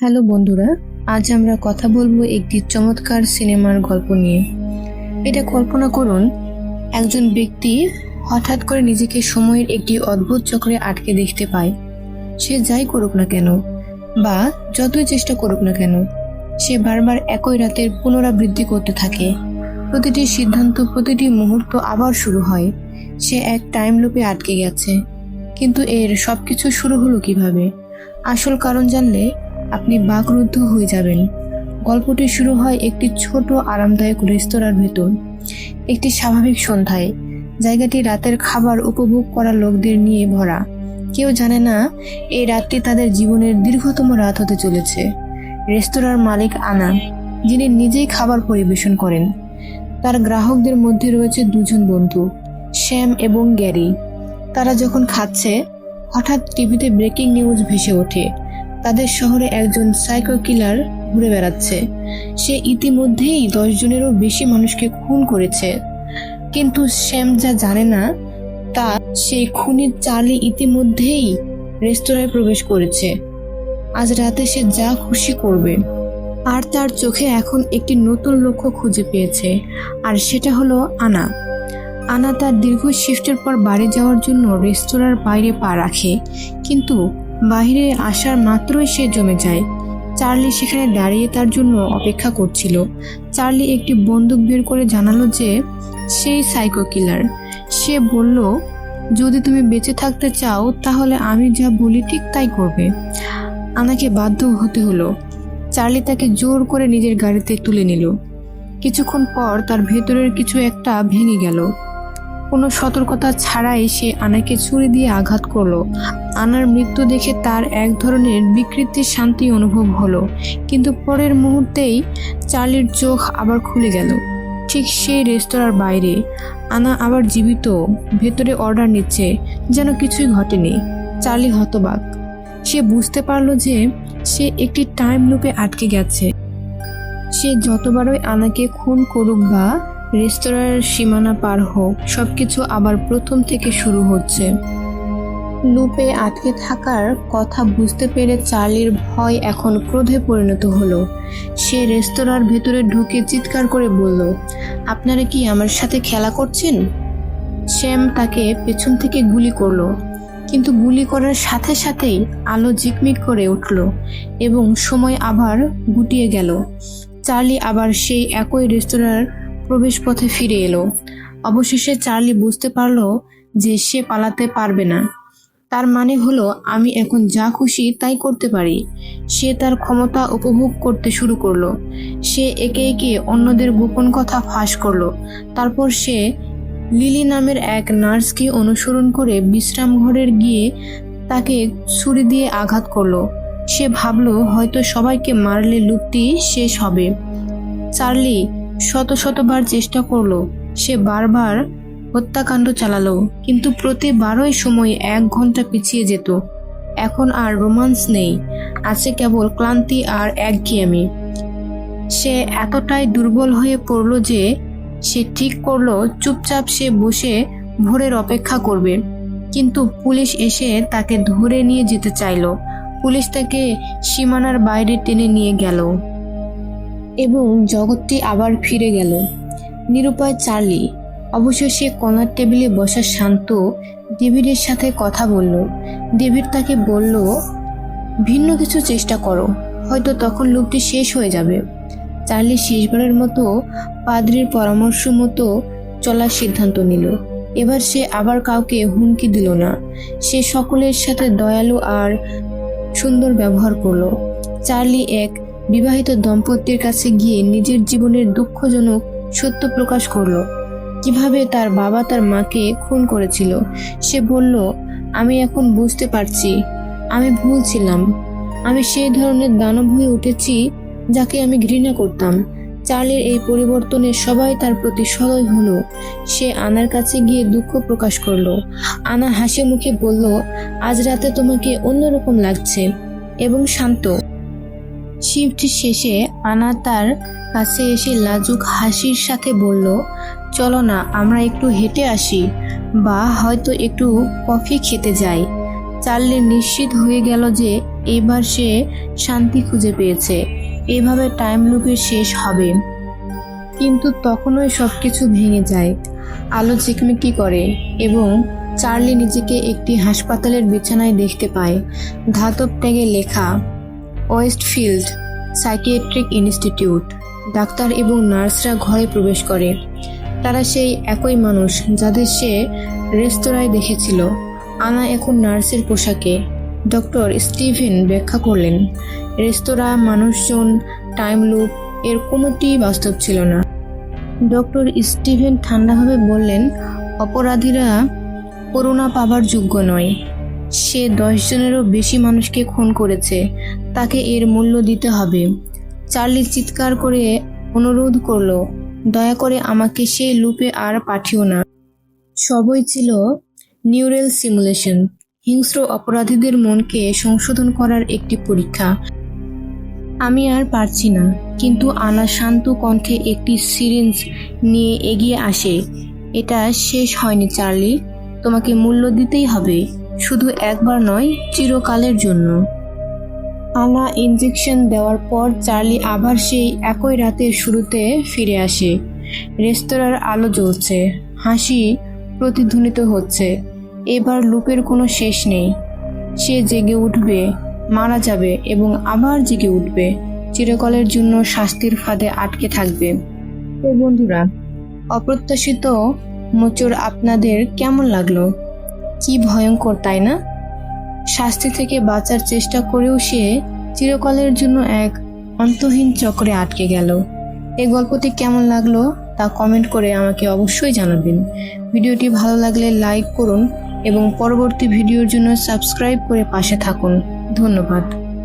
Hello বন্ধুরা, আজ আমরা কথা বলবো একটি চমৎকার সিনেমার গল্প নিয়ে। এটা কল্পনা করুন, একজন ব্যক্তি হঠাৎ করে নিজেকে সময়ের একটি অদ্ভুত চক্রে আটকে দেখতে পায়। সে যাই করুক না কেন বা যতই চেষ্টা করুক না কেন, সে বারবার একই রাতের পুনরাবৃত্তি করতে থাকে। প্রতিটি সিদ্ধান্ত, প্রতিটি মুহূর্ত আবার শুরু হয়। সে এক টাইম লুপে আটকে গেছে। কিন্তু এর সবকিছু শুরু হলো কিভাবে? আসল কারণ জানলে আপনি বাকরুদ্ধ হয়ে যাবেন। গল্পটি শুরু হয় একটি ছোট আরামদায়ক রেস্তোরাঁর ভেতর, একটি স্বাভাবিক সন্ধ্যায়। জায়গাটি রাতের খাবার উপভোগ করা লোকদের নিয়ে ভরা। কেউ জানে না এই রাতটি তাদের জীবনের দীর্ঘতম রাত হতে চলেছে। রেস্তোরাঁর মালিক আনা, যিনি নিজেই খাবার পরিবেশন করেন। তার গ্রাহকদের মধ্যে রয়েছে দুজন বন্ধু, শ্যাম এবং গ্যারি। তারা যখন খাচ্ছে, হঠাৎ টিভিতে ব্রেকিং নিউজ ভেসে ওঠে। তাদের শহরে একজন সাইকো কিলার ঘুরে বেড়াচ্ছে। সে ইতিমধ্যেই 10 জনেরও বেশি মানুষকে খুন করেছে। কিন্তু শ্যাম যা জানে না তা, সেই খুনি চার্লি ইতিমধ্যেই রেস্তোরাঁয় প্রবেশ করেছে। আজ রাতে সে যা খুশি করবে। আর তার চোখে এখন একটি নতুন লক্ষ্য খুঁজে পেয়েছে, আর সেটা হলো আনা। আনা তার দীর্ঘ শিফটের পর বাড়ি যাওয়ার জন্য রেস্তোরাঁর বাইরে পা রাখে, কিন্তু বাইরে আসার মাত্রই সে জমে যায়। চার্লি সেখানে দাঁড়িয়ে তার জন্য অপেক্ষা করছিল। চার্লি একটি বন্দুক বের করে জানালো যে সেই সাইকো কিলার। সে বলল, যদি তুমি বেঁচে থাকতে চাও তাহলে আমি যা বলি ঠিক তাই করবে। আনাকে বাধ্য হতে হলো। চার্লি তাকে জোর করে নিজের গাড়িতে তুলে নিল। কিছুক্ষণ পর তার ভেতরের কিছু একটা ভেঙে গেল। কোনো সতর্কতা ছাড়াই সে আনাকে ছুরি দিয়ে আঘাত করলো। আনার মৃত্যু দেখে তার এক ধরনের বিকৃতির শান্তি অনুভব হলো, কিন্তু পরের মুহূর্তেই চার্লির চোখ আবার খুলে গেল। ঠিক সেই রেস্তোরাঁর বাইরে আনা আবার জীবিত, ভেতরে অর্ডার নিচ্ছে, যেন কিছুই ঘটেনি। চার্লি হতবাক। সে বুঝতে পারলো যে সে একটি টাইম লুপে আটকে গেছে। সে যতবারই আনাকে খুন করুক বা রেস্তোরাঁর সীমানা পার হোক, সবকিছু আবার প্রথম থেকে শুরু হচ্ছে। লুপে আটকে থাকার কথা বুঝতে পেরে চার্লির ভয় এখন ক্রোধে পরিণত হলো। সে রেস্তোরাঁর ভেতরে ঢুকে চিৎকার করে বলল, আপনারা কি আমার সাথে খেলা করছেন? শ্যাম তাকে পেছন থেকে গুলি করলো, কিন্তু গুলি করার সাথে সাথেই আলো ঝিকমিক করে উঠল এবং সময় আবার গুটিয়ে গেল। চার্লি আবার সেই একই রেস্তোরাঁর প্রবেশপথে ফিরে এলো। অবশেষে চার্লি বুঝতে পারলো যে সে পালাতে পারবে না। তার মানে হলো, আমি এখন যা খুশি তাই করতে পারি। সে তার ক্ষমতা উপভোগ করতে শুরু করলো। সে একে একে অন্যদের গোপন কথা ফাঁস করলো। তারপর সে লিলি নামের এক নার্সকে অনুসরণ করে বিশ্রাম ঘরে গিয়ে তাকে ছুরি দিয়ে আঘাত করলো। সে ভাবলো হয়তো সবাইকে মারলে লুপটি শেষ হবে। চার্লি শতবার চেষ্টা করলো। সে বারবার হত্যাকাণ্ড চালালো, কিন্তু প্রতিবারই সময় 1 ঘন্টা পিছিয়ে যেত। এখন আর রোমান্স নেই, আছে কেবল ক্লান্তি আর একঘেয়েমি। সে এতটাই দুর্বল হয়ে পড়ল যে সে ঠিক করলো চুপচাপ সে বসে ভোরের অপেক্ষা করবে। কিন্তু পুলিশ এসে তাকে ধরে নিয়ে যেতে চাইলো। পুলিশ তাকে সীমানার বাইরে টেনে নিয়ে গেল এবং জগৎটি আবার ফিরে গেল। নিরুপায় চার্লি অবশেষে কর্নার টেবিলে বসা শান্ত ডেভিডের সাথে কথা বলল। ডেভিড তাকে বলল, ভিন্ন কিছু চেষ্টা করো, হয়তো তখন লুপটি শেষ হয়ে যাবে। চার্লি শেষবারের মতো পাদ্রির পরামর্শ মতো চলার সিদ্ধান্ত নিল। এবার সে আবার কাউকে হুমকি দিল না। সে সকলের সাথে দয়ালু আর সুন্দর ব্যবহার করলো। চার্লি এক বিবাহিত দম্পতির কাছে গিয়ে নিজের জীবনের দুঃখজনক সত্য প্রকাশ করলো, কিভাবে তার বাবা তার মাকে খুন করেছিল। সে বলল, আমি এখন বুঝতে পারছি, আমি ভুল ছিলাম। আমি সেই ধরনের দানব হয়ে উঠেছি যাকে আমি ঘৃণা করতাম। চার্লির এই পরিবর্তনে সবাই তার প্রতি সদয় হলো। সে আনার কাছে গিয়ে দুঃখ প্রকাশ করলো। আনা হাসি মুখে বলল, আজ রাতে তোমাকে অন্যরকম লাগছে এবং শান্ত। শিফট শেষে আনা তার কাছে এসে লাজুক হাসির সাথে বলল, চলো না আমরা একটু হেঁটে আসি, বা হয়তো একটু কফি খেতে যাই। চার্লি নিশ্চিত হয়ে গেল যে এবার সে শান্তি খুঁজে পেয়েছে, এভাবে টাইম লুপের শেষ হবে। কিন্তু তখনই সবকিছু ভেঙে যায়, আলো ঝিকমিকি করে এবং চার্লি নিজেকে একটি হাসপাতালের বিছানায় দেখতে পায়। ধাতব ট্যাগে লেখা ওয়েস্টফিল্ড সাইকিয়াট্রিক ইনস্টিটিউট। ডাক্তার এবং নার্সরা ঘরে প্রবেশ করে। তারা সেই একই মানুষ যাদের সে রেস্তোরাঁয় দেখেছিল। আনা এখন নার্সের পোশাকে। ডক্টর স্টিভেন ব্যাখ্যা করলেন, রেস্তোরাঁ, মানুষজন, টাইম লুপ, এর কোনোটিই বাস্তব ছিল না। ডক্টর স্টিভেন ঠান্ডাভাবে বললেন, অপরাধীরা করুণা পাবার যোগ্য নয়। সে 10 জনেরও বেশি মানুষকে খুন করেছে, তাকে এর মূল্য দিতে হবে। চার্লি চিৎকার করে অনুরোধ করল, দয়া করে আমাকে সেই লুপে আর পাঠিও না। সবই ছিল নিউরাল সিমুলেশন, হিংস্র অপরাধীদের মনকে সংশোধন করার একটি পরীক্ষা। আমি আর পারছি না। কিন্তু আনা শান্ত কণ্ঠে একটি সিরিঞ্জ নিয়ে এগিয়ে আসে। এটা শেষ হয়নি চার্লি, তোমাকে মূল্য দিতেই হবে, শুধু একবার নয়, চিরকালের জন্য। আনা ইনজেকশন দেওয়ার পর চার্লি আবার সেই একই রাতের শুরুতে ফিরে আসে। রেস্তোরাঁর আলো জ্বলছে, হাসি প্রতিধ্বনিত হচ্ছে। এবার লুপের কোনো শেষ নেই। সে জেগে উঠবে, মারা যাবে এবং আবার জেগে উঠবে, চিরকালের জন্য শাস্তির ফাঁদে আটকে থাকবে। তো বন্ধুরা, অপ্রত্যাশিত মোচড় আপনাদের কেমন লাগলো? কি ভয়ঙ্কর, তাই না? শাস্তি থেকে বাঁচার চেষ্টা করেও সে চিরকালের জন্য এক অন্তহীন চক্রে আটকে গেল। এই গল্পটি কেমন লাগলো তা কমেন্ট করে আমাকে অবশ্যই জানাবেন। ভিডিওটি ভালো লাগলে লাইক করুন এবং পরবর্তী ভিডিওর জন্য সাবস্ক্রাইব করে পাশে থাকুন। ধন্যবাদ।